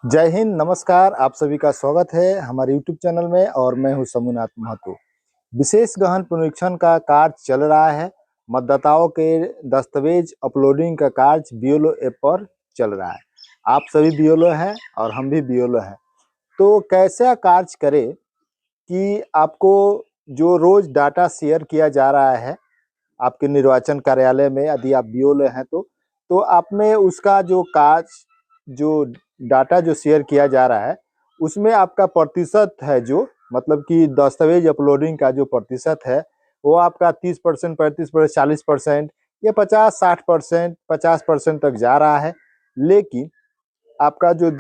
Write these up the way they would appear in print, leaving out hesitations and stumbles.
जय हिंद, नमस्कार। आप सभी का स्वागत है हमारे यूट्यूब चैनल में और मैं हूं शंभुनाथ महतो। विशेष गहन पुनरीक्षण का कार्य चल रहा है। मतदाताओं के दस्तावेज अपलोडिंग का कार्य बीएलओ ऐप पर चल रहा है। आप सभी बीएलओ हैं और हम भी बीएलओ हैं। तो कैसा कार्य करें कि आपको जो रोज डाटा शेयर किया जा रहा है आपके निर्वाचन कार्यालय में, यदि आप बीएलओ हैं तो आप में उसका जो कार्य जो डाटा जो शेयर किया जा रहा है उसमें आपका प्रतिशत है, जो मतलब कि दस्तावेज अपलोडिंग का जो प्रतिशत है वो आपका 30%, 35%, 40% या 50-60%, 50% तक जा रहा है। लेकिन आपका जो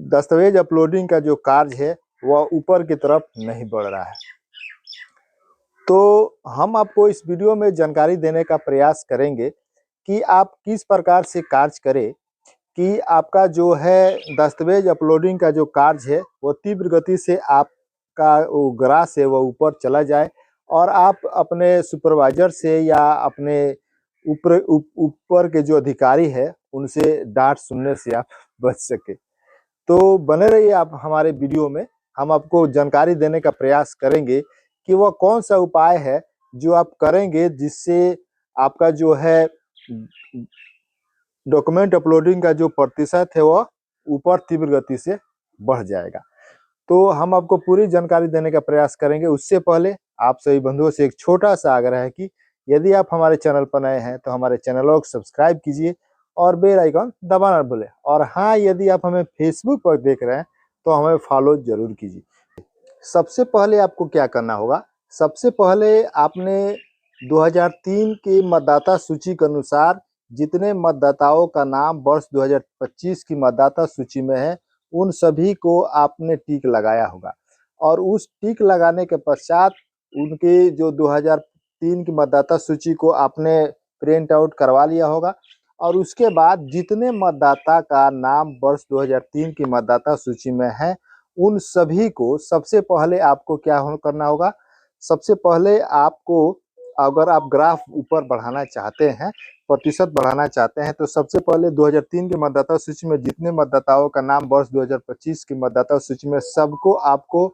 दस्तावेज अपलोडिंग का जो कार्य है वह ऊपर की तरफ नहीं बढ़ रहा है। तो हम आपको इस वीडियो में जानकारी देने का प्रयास करेंगे कि आप किस प्रकार से कार्य करें कि आपका जो है दस्तावेज अपलोडिंग का जो कार्य है वो तीव्र गति से आपका वो ग्राफ है वो ऊपर चला जाए और आप अपने सुपरवाइजर से या अपने ऊपर के जो अधिकारी है उनसे डांट सुनने से आप बच सके। तो बने रहिए आप हमारे वीडियो में। हम आपको जानकारी देने का प्रयास करेंगे कि वह कौन सा उपाय है जो आप करेंगे जिससे आपका जो है डॉक्यूमेंट अपलोडिंग का जो प्रतिशत है वह ऊपर तीव्र गति से बढ़ जाएगा। तो हम आपको पूरी जानकारी देने का प्रयास करेंगे। उससे पहले आप सभी बंधुओं से एक छोटा सा आग्रह है कि यदि आप हमारे चैनल पर नए हैं तो हमारे चैनल को सब्सक्राइब कीजिए और बेल आइकन दबाना न भूलें। और हाँ, यदि आप हमें फेसबुक पर देख रहे हैं तो हमें फॉलो जरूर कीजिए। सबसे पहले आपको क्या करना होगा, सबसे पहले आपने 2003 के मतदाता सूची के अनुसार जितने मतदाताओं का नाम वर्ष 2025 की मतदाता सूची में है उन सभी को आपने टिक लगाया होगा। और उस टिक लगाने के पश्चात उनके जो 2003 की मतदाता सूची को आपने प्रिंट आउट करवा लिया होगा। और उसके बाद जितने मतदाता का नाम वर्ष 2003 की मतदाता सूची में है उन सभी को सबसे पहले आपको क्या करना होगा, सबसे पहले आपको, अगर आप ग्राफ ऊपर बढ़ाना चाहते हैं, प्रतिशत बढ़ाना चाहते हैं, तो सबसे पहले 2003 की मतदाता सूची में जितने मतदाताओं का नाम वर्ष 2025 की मतदाता सूची में सबको आपको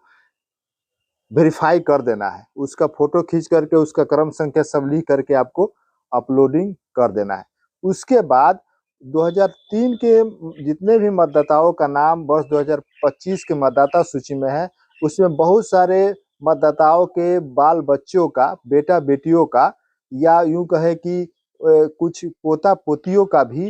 वेरीफाई कर देना है। उसका फोटो खींच करके उसका क्रम संख्या सब लिख करके आपको अपलोडिंग कर देना है। उसके बाद 2003 के जितने भी मतदाताओं का नाम वर्ष 2025 के मतदाता सूची में है उसमें बहुत सारे मतदाताओं के बाल बच्चों का, बेटा बेटियों का, या यूं कहे कि कुछ पोता पोतियों का भी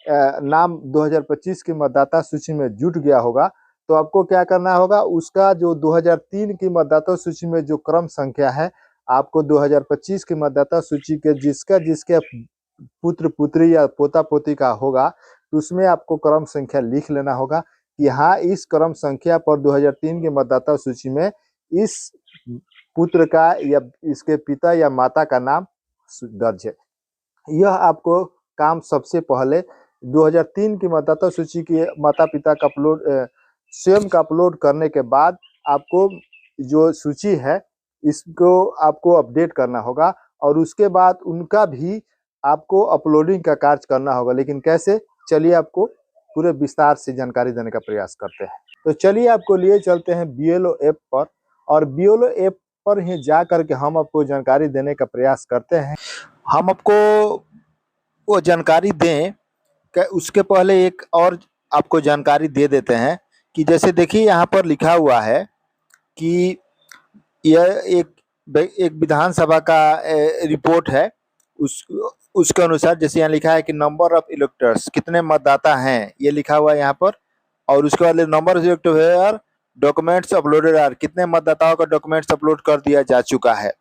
नाम 2025 की मतदाता सूची में जुट गया होगा। तो आपको क्या करना होगा, उसका जो 2003 की मतदाता सूची में जो क्रम संख्या है आपको 2025 की मतदाता सूची के जिसका जिसके पुत्र पुत्री या पोता पोती का होगा तो उसमें आपको क्रम संख्या लिख लेना होगा कि हाँ, इस क्रम संख्या पर 2003 के मतदाता सूची में इस पुत्र का या इसके पिता या माता का नाम दर्ज है। यह आपको काम सबसे पहले 2003 की मतदाता सूची के माता पिता का अपलोड स्वयं का अपलोड करने के बाद आपको जो सूची है इसको आपको अपडेट करना होगा और उसके बाद उनका भी आपको अपलोडिंग का कार्य करना होगा। लेकिन कैसे, चलिए आपको पूरे विस्तार से जानकारी देने का प्रयास करते हैं। तो चलिए आपको लिए चलते हैं बीएलओ ऐप पर और बीएलओ ऐप पर ही जा करके हम आपको जानकारी देने का प्रयास करते हैं। हम आपको वो जानकारी दें उसके पहले एक और आपको जानकारी दे देते हैं कि जैसे देखिए यहाँ पर लिखा हुआ है कि यह एक विधानसभा का रिपोर्ट है। उसके अनुसार जैसे यहाँ लिखा है कि नंबर ऑफ इलेक्टर्स, कितने मतदाता हैं, ये लिखा हुआ है यहाँ पर। और उसके बाद number of elector documents uploaded are, कितने मतदाताओं का डॉक्यूमेंट्स अपलोड कर दिया जा चुका है।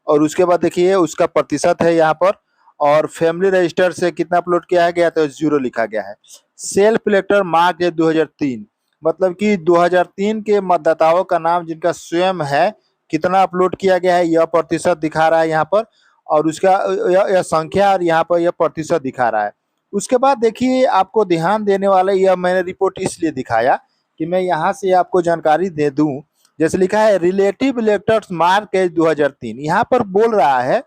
और उसके बाद देखिए उसका प्रतिशत है यहाँ पर। और फैमिली रजिस्टर से कितना अपलोड किया गया तो 0 लिखा गया है। सेल्फ इलेक्टर मार्क 2003, मतलब कि 2003 के मतदाताओं का नाम जिनका स्वयं है कितना अपलोड किया गया है यह प्रतिशत दिखा रहा है यहाँ पर। और उसका यह संख्या और यहाँ पर यह प्रतिशत दिखा रहा है। उसके बाद देखिए आपको ध्यान देने वाला, यह मैंने रिपोर्ट इसलिए दिखाया कि मैं यहाँ से आपको जानकारी दे दूं। जैसे लिखा है रिलेटिव इलेक्टर्स मार्क 2003, यहाँ पर बोल रहा है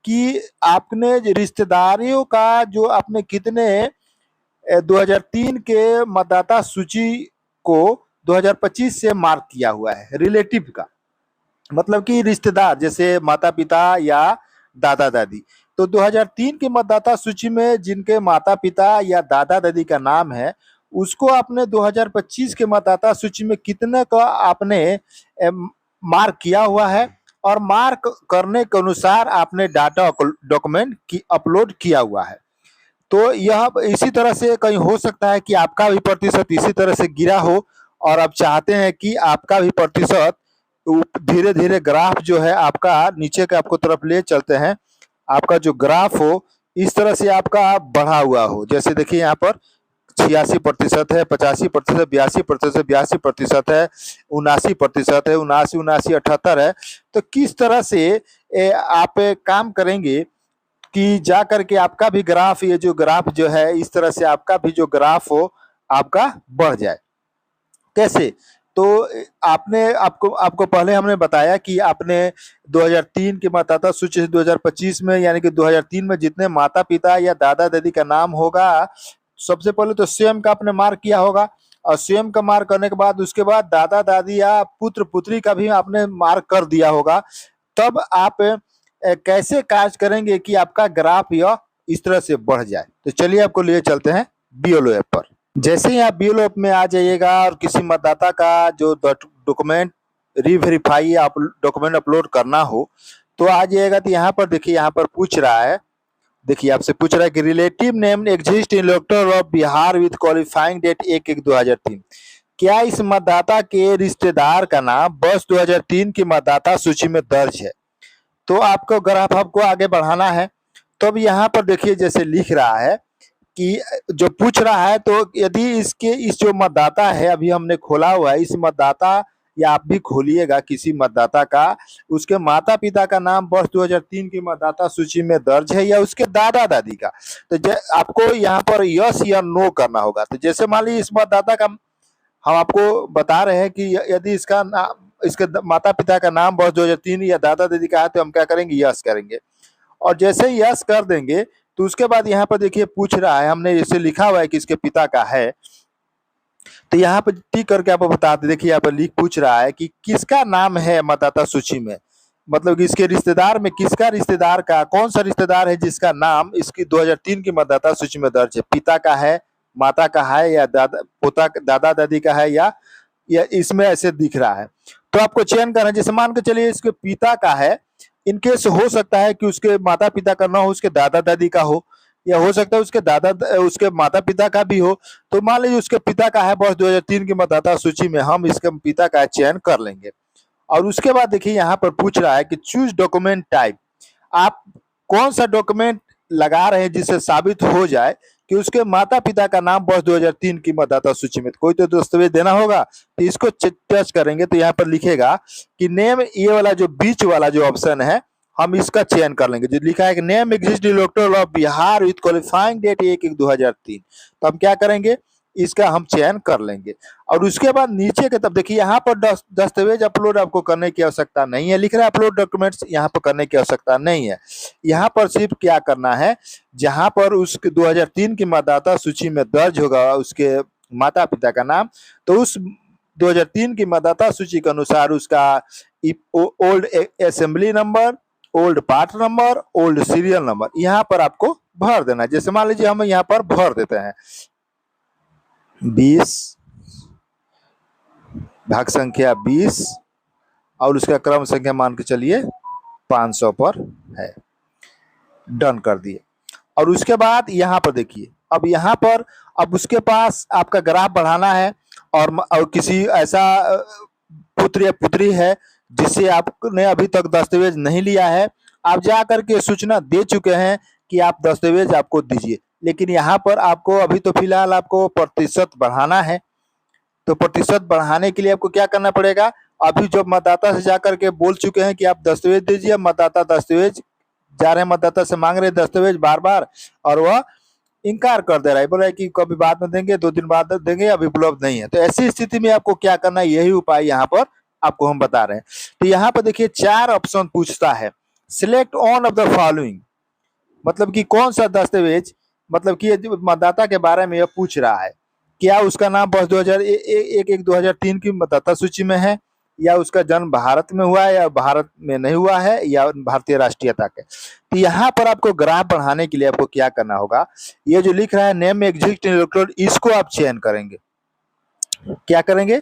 कि आपने रिश्तेदारियों का जो आपने कितने 2003 के मतदाता सूची को 2025 से मार्क किया हुआ है। रिलेटिव का मतलब कि रिश्तेदार, जैसे माता पिता या दादा दादी। तो 2003 के मतदाता सूची में जिनके माता पिता या दादा दादी का नाम है, उसको आपने 2025 के मतदाता सूची में कितने का आपने मार्क किया हुआ है, और मार्क करने के अनुसार आपने डाटा डॉक्यूमेंट की अपलोड किया हुआ है। तो यह इसी तरह से कहीं हो सकता है कि आपका भी प्रतिशत इसी तरह से गिरा हो, और आप चाहते हैं कि आपका भी प्रतिशत धीरे धीरे ग्राफ जो है आपका नीचे के आपको तरफ ले चलते हैं, आपका जो ग्राफ हो इस तरह से आपका बढ़ा हुआ हो। जैसे देखिए यहाँ पर 86% है, 85%, 82%, 82% है, 79% है, 79, 78 है। तो किस तरह से आप काम करेंगे कि जा करके आपका भी ग्राफ, ये जो ग्राफ जो है इस तरह से आपका भी जो ग्राफ हो आपका बढ़ जाए। कैसे? तो आपने आपको आपको पहले हमने बताया कि आपने 2003 के मतदाता सूची से 2025 में, यानी कि 2003 में जितने माता पिता या दादा दादी का नाम होगा, सबसे पहले तो स्वयं का आपने मार्क किया होगा, और स्वयं का मार्क करने के बाद उसके बाद दादा दादी या पुत्र पुत्री का भी आपने मार्क कर दिया होगा। तब आप कैसे कार्य करेंगे कि आपका ग्राफ यह इस तरह से बढ़ जाए। तो चलिए आपको लिए चलते हैं बीएलओ ऐप पर। जैसे ही आप बीएलओ ऐप में आ जाइएगा और किसी मतदाता का जो डॉक्यूमेंट रीवेरीफाई या डॉक्यूमेंट अपलोड करना हो, तो आ जाइएगा। तो यहाँ पर देखिए, यहाँ पर पूछ रहा है, देखिए आपसे पूछ रहा है कि relative name exist in elector of Bihar with qualifying date 1/1/2003। क्या इस मतदाता के रिश्तेदार का नाम वर्ष 2003 की मतदाता सूची में दर्ज है? तो आपको ग्राफ आपको आगे बढ़ाना है। तो अब यहाँ पर देखिए जैसे लिख रहा है कि जो पूछ रहा है, तो यदि इसके इस जो मतदाता है, अभी हमने खोला हुआ है, इस मतदाता, या आप भी खोलिएगा किसी मतदाता का, उसके माता पिता का नाम वर्ष 2003 की मतदाता सूची में दर्ज है या उसके दादा दादी का। तो आपको यहाँ पर यस या नो करना होगा। तो जैसे मान लीजिए इस मतदाता का हम आपको बता रहे हैं कि यदि इसका नाम, इसके माता पिता का नाम वर्ष 2003 या दादा दादी का है, तो हम क्या करेंगे, यस करेंगे। और जैसे ही यस कर देंगे तो उसके बाद यहाँ पर देखिए पूछ रहा है, हमने इसे लिखा हुआ है कि इसके पिता का है, तो यहाँ पर टिक करके आपको बता दें। देखिए यहाँ पर पूछ रहा है कि किसका नाम है मतदाता सूची में, मतलब कि इसके रिश्तेदार में किसका रिश्तेदार का, कौन सा रिश्तेदार है जिसका नाम इसकी 2003 की मतदाता सूची में दर्ज है। पिता का है, माता का है, या दादा दादी का है, या इसमें ऐसे दिख रहा है। तो आपको चयन करना है। जैसे मान के चलिए इसके पिता का है, इनकेस हो सकता है कि उसके माता पिता का ना हो, उसके दादा दादी का हो, या हो सकता है उसके माता पिता का भी हो। तो मान लीजिए उसके पिता का है वर्ष 2003 की मतदाता सूची में, हम इसके पिता का चयन कर लेंगे। और उसके बाद देखिए यहाँ पर पूछ रहा है कि चूज डॉक्यूमेंट टाइप, आप कौन सा डॉक्यूमेंट लगा रहे हैं जिससे साबित हो जाए कि उसके माता पिता का नाम वर्ष 2003 की मतदाता सूची में। कोई तो दस्तावेज देना होगा, तो इसको टच करेंगे तो यहाँ पर लिखेगा कि नेम, ये वाला जो बीच वाला जो ऑप्शन है, हम इसका चयन कर लेंगे। जो लिखा है कि name exist electoral of Bihar with qualifying date 1/1/2003, तो हम क्या करेंगे, इसका हम चयन कर लेंगे। और उसके बाद नीचे के, तब देखिए यहाँ पर दस्तावेज अपलोड आपको करने की आवश्यकता नहीं है, लिख रहा है अपलोड डॉक्यूमेंट्स, यहाँ पर करने की आवश्यकता नहीं है। यहाँ पर सिर्फ क्या करना है, जहाँ पर उसके 2003 की मतदाता सूची में दर्ज होगा उसके माता पिता का नाम, तो उस 2003 की मतदाता सूची के अनुसार उसका old assembly number, old part number, old serial number यहाँ पर आपको भर देना है। जैसे मान लीजिए हम यहाँ पर भर देते हैं 20 भाग संख्या 20 और उसका क्रम संख्या मान के चलिए 500 पर है, डन कर दिए। और उसके बाद यहाँ पर देखिए, अब यहाँ पर अब उसके पास आपका ग्राफ बढ़ाना है, और किसी ऐसा पुत्र या पुत्री है जिससे आपने अभी तक दस्तावेज नहीं लिया है, आप जा करके सूचना दे चुके हैं कि आप दस्तावेज आपको दीजिए, लेकिन यहाँ पर आपको अभी तो फिलहाल आपको प्रतिशत बढ़ाना है। तो प्रतिशत बढ़ाने के लिए आपको क्या करना पड़ेगा, अभी जो मतदाता से जाकर के बोल चुके हैं कि आप दस्तावेज दीजिए, मतदाता दस्तावेज जा रहे हैं, मतदाता से मांग रहे दस्तावेज बार बार, और वह इनकार कर दे रहा है, बोल रहा है कि कभी बाद में देंगे, 2 दिन बाद देंगे, अभी उपलब्ध नहीं है। तो ऐसी स्थिति में आपको क्या करना है, यही उपाय यहाँ पर आपको हम बता रहे हैं। तो यहाँ पर देखिए 4 ऑप्शन पूछता है, select on off the following, मतलब कि कौन सा दस्तावेज मतलब कि ये जो मतदाता के बारे में यह पूछ रहा है, क्या उसका नाम वर्ष 2003 की मतदाता सूची में है, या उसका जन्म भारत में हुआ है या भारत में नहीं हुआ है, या भारतीय राष्ट्रीयता के। तो यहाँ पर आपको ग्राफ बढ़ाने के लिए आपको क्या करना होगा, ये जो लिख रहा है नेम एग्जिस्टिंग इलेक्टोरल, इसको आप चयन करेंगे। क्या करेंगे,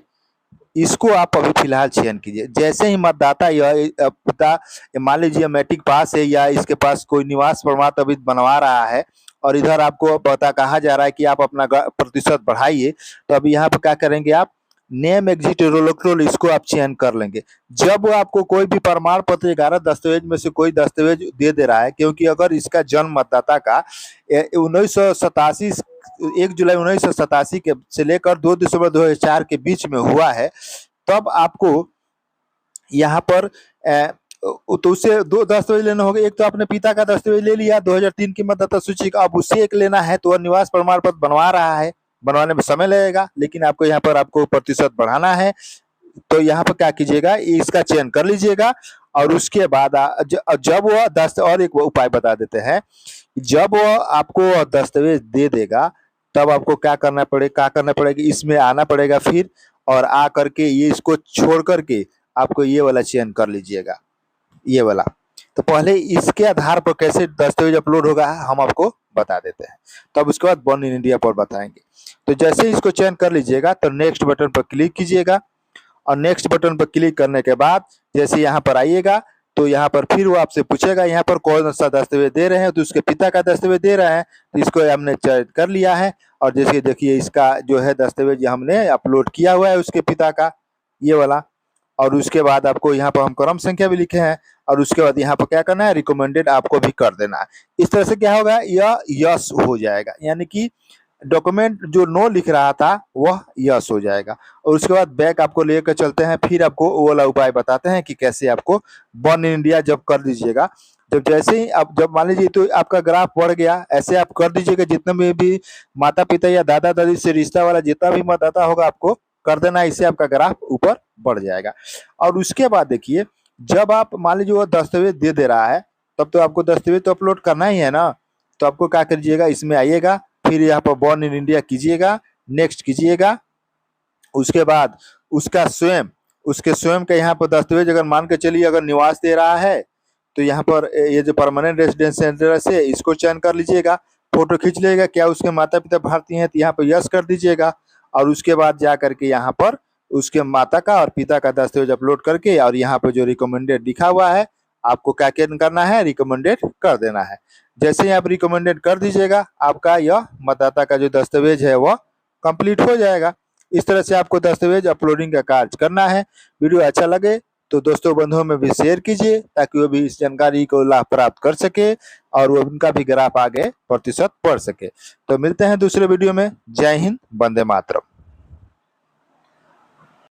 इसको आप अभी फिलहाल चयन कीजिए। जैसे ही मतदाता यह पिता मान लीजिए मैट्रिक पास है या इसके पास कोई निवास प्रमाण अभी बनवा रहा है, और इधर आपको पता कहा जा रहा है कि आप अपना प्रतिशत बढ़ाइए, तो अभी यहाँ पर क्या करेंगे, आप नेम एग्जिट इलेक्टोरल इसको आप चयन कर लेंगे। जब वो आपको कोई भी प्रमाण पत्र 11 दस्तावेज में से कोई दस्तावेज दे रहा है, क्योंकि अगर इसका जन्म मतदाता का 1987 1 जुलाई 1987 के से लेकर 2 दिसंबर 2004 के बीच में हुआ है, तब आपको यहाँ पर तो उससे 2 दस्तावेज लेना होगा। एक तो आपने पिता का दस्तावेज ले लिया 2003 की मतदाता सूची का, अब उससे एक लेना है, तो वह निवास प्रमाण पत्र बनवा रहा है, बनवाने में समय लगेगा, लेकिन आपको यहाँ पर आपको प्रतिशत बढ़ाना है। तो यहाँ पर क्या कीजिएगा, इसका चयन कर लीजिएगा, और उसके बाद जब वह और एक उपाय बता देते हैं, जब वह आपको दस्तावेज दे देगा, तब आपको क्या करना पड़ेगा, इसमें आना पड़ेगा फिर, और आ करके ये इसको छोड़ करके आपको ये वाला चयन कर लीजिएगा, ये वाला। तो पहले इसके आधार पर कैसे दस्तावेज अपलोड होगा हम आपको बता देते हैं, तब उसके बाद बॉर्न इन इंडिया पर बताएंगे। तो जैसे ही इसको चयन कर लीजिएगा, तो नेक्स्ट बटन पर क्लिक कीजिएगा, और नेक्स्ट बटन पर क्लिक करने के बाद जैसे यहाँ पर आइएगा, तो यहाँ पर फिर वो आपसे पूछेगा यहाँ पर कौन सा दस्तावेज दे रहे हैं, तो उसके पिता का दस्तावेज दे रहे हैं, तो इसको हमने चयन कर लिया है। और जैसे देखिए इसका जो है दस्तावेज हमने अपलोड किया हुआ है उसके पिता का, ये वाला। और उसके बाद आपको यहाँ पर हम क्रम संख्या भी लिखे हैं, और उसके बाद यहाँ पर क्या करना है, रिकमेंडेड आपको भी कर देना है। इस तरह से क्या होगा, यह यस हो जाएगा, यानी कि डॉक्यूमेंट जो नो लिख रहा था वह यस हो जाएगा। और उसके बाद बैक आपको लेकर चलते हैं, फिर आपको वो वाला उपाय बताते हैं कि कैसे आपको बॉर्न इन इंडिया जब कर दीजिएगा, जब जैसे ही आप जब मान लीजिए तो आपका ग्राफ बढ़ गया, ऐसे आप कर दीजिएगा। जितने में भी माता पिता या दादा दादी से रिश्ता वाला जितना भी मतदाता होगा आपको कर देना, इससे आपका ग्राफ ऊपर बढ़ जाएगा। और उसके बाद देखिए, जब आप मान लीजिए वो दस्तावेज दे रहा है, तब तो आपको दस्तावेज तो अपलोड करना ही है ना। तो आपको क्या करिएगा, इसमें आइएगा, फिर यहाँ पर बॉर्न इन इंडिया कीजिएगा, नेक्स्ट कीजिएगा। उसके बाद उसके स्वयं का यहाँ पर दस्तावेज अगर मान के चलिए अगर निवास दे रहा है, तो यहाँ पर ये जो परमानेंट रेजिडेंस एड्रेस है इसको चयन कर लीजिएगा, फोटो खींच लीजिएगा। क्या उसके माता पिता भारतीय हैं, तो यहाँ पर यस कर दीजिएगा। और उसके बाद जा करके यहाँ पर उसके माता का और पिता का दस्तावेज अपलोड करके, और यहाँ पर जो रिकमेंडेड लिखा हुआ है आपको क्या करना है, रिकमेंडेड कर देना है। जैसे ही आप रिकमेंडेड कर दीजिएगा, आपका यह मतदाता का जो दस्तावेज है वह कंप्लीट हो जाएगा। इस तरह से आपको दस्तावेज अपलोडिंग का कार्य करना है। वीडियो अच्छा लगे तो दोस्तों बंधुओं में भी शेयर कीजिए, ताकि वो भी इस जानकारी को लाभ प्राप्त कर सके और वो उनका भी ग्राफ आगे प्रतिशत बढ़ सके। तो मिलते हैं दूसरे वीडियो में। जय हिंद, वंदे मातरम।